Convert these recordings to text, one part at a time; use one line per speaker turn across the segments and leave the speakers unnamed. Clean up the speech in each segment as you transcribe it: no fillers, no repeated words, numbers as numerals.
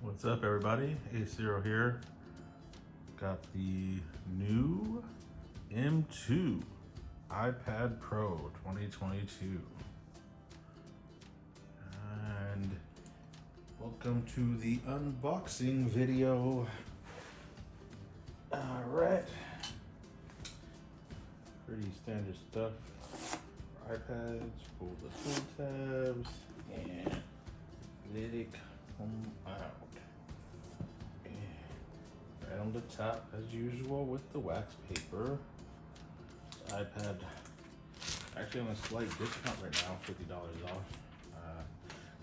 What's up, everybody? A0 here. Got the new M2 iPad Pro 2022. And welcome to the unboxing video. All right. Pretty standard stuff. iPads, pull the tool tabs, and let it come out. Right on the top, as usual, with the wax paper. iPad actually on a slight discount right now, $50 off.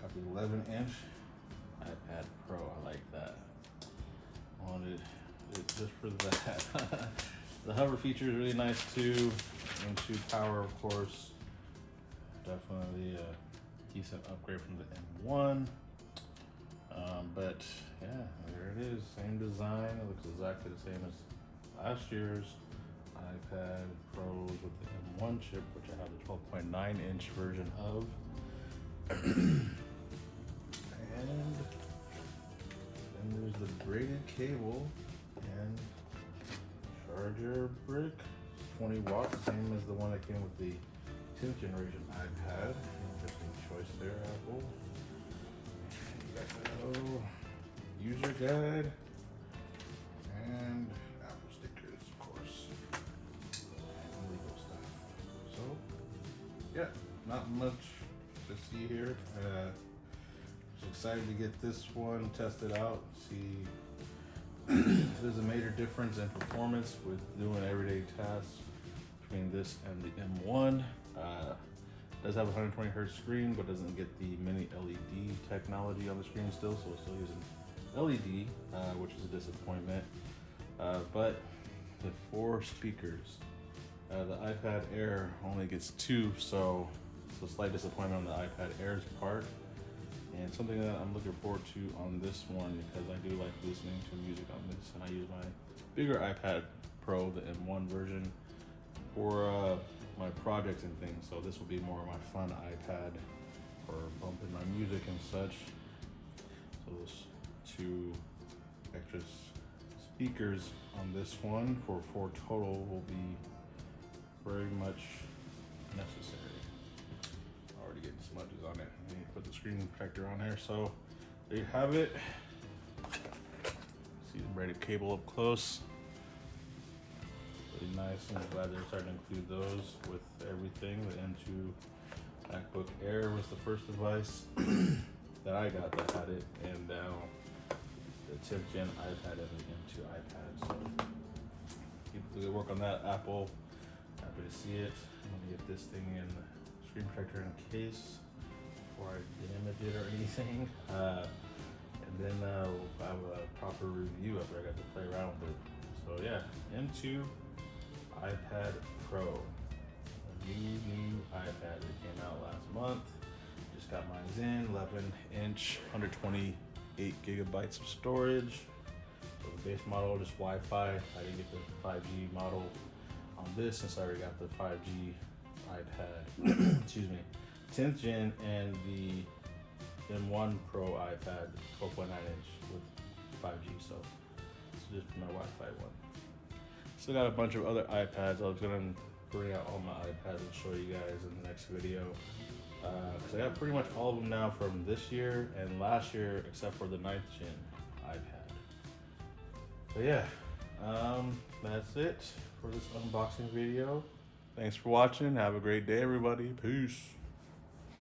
Got the 11-inch iPad Pro. I like that. Wanted it just for that. The hover feature is really nice too. Into power, of course. Definitely a decent upgrade from the M1. But yeah, there it is. Same design. It looks exactly the same as last year's iPad Pros with the M1 chip, which I have the 12.9-inch version of. And then there's the braided cable and charger brick. 20 watts, same as the one that came with the 10th generation iPad. Interesting choice there, Apple. User guide and Apple stickers, of course, and legal stuff. So, yeah, not much to see here. Just excited to get this one tested out, see if there's a major difference in performance with doing everyday tasks between this and the M1. Does have a 120 hertz screen, but doesn't get the mini LED technology on the screen still, so we're still using LED, which is a disappointment. But the 4 speakers, the iPad Air only gets 2, so it's a slight disappointment on the iPad Air's part. And something that I'm looking forward to on this one, because I do like listening to music on this, and I use my bigger iPad Pro, the M1 version, for my projects and things. So this will be more of my fun iPad for bumping my music and such. So those 2 extra speakers on this one for 4 total will be very much necessary. Already getting smudges on it. I need to put the screen protector on there. So there you have it. See the braided cable up close. Really nice. I'm glad they're starting to include those with everything. The M2 MacBook Air was the first device that I got that had it, and now the 10th gen iPad and the M2 iPad. So keep the good work on that, Apple. Happy to see it. I'm gonna get this thing in screen protector in case before I damage it or anything. And then we'll have a proper review after I got to play around with it. So yeah, M2 iPad Pro, a new iPad that came out last month. Just got mine in, 11-inch, 128 gigabytes of storage. So the base model, just Wi-Fi. I didn't get the 5G model on this since I already got the 5G iPad, excuse me, 10th gen and the M1 Pro iPad, 12.9-inch with 5G. So it's just my Wi-Fi one. Still got a bunch of other iPads. I was gonna bring out all my iPads and show you guys in the next video. Because I got pretty much all of them now from this year and last year, except for the 9th gen iPad. So yeah, that's it for this unboxing video. Thanks for watching. Have a great day, everybody. Peace.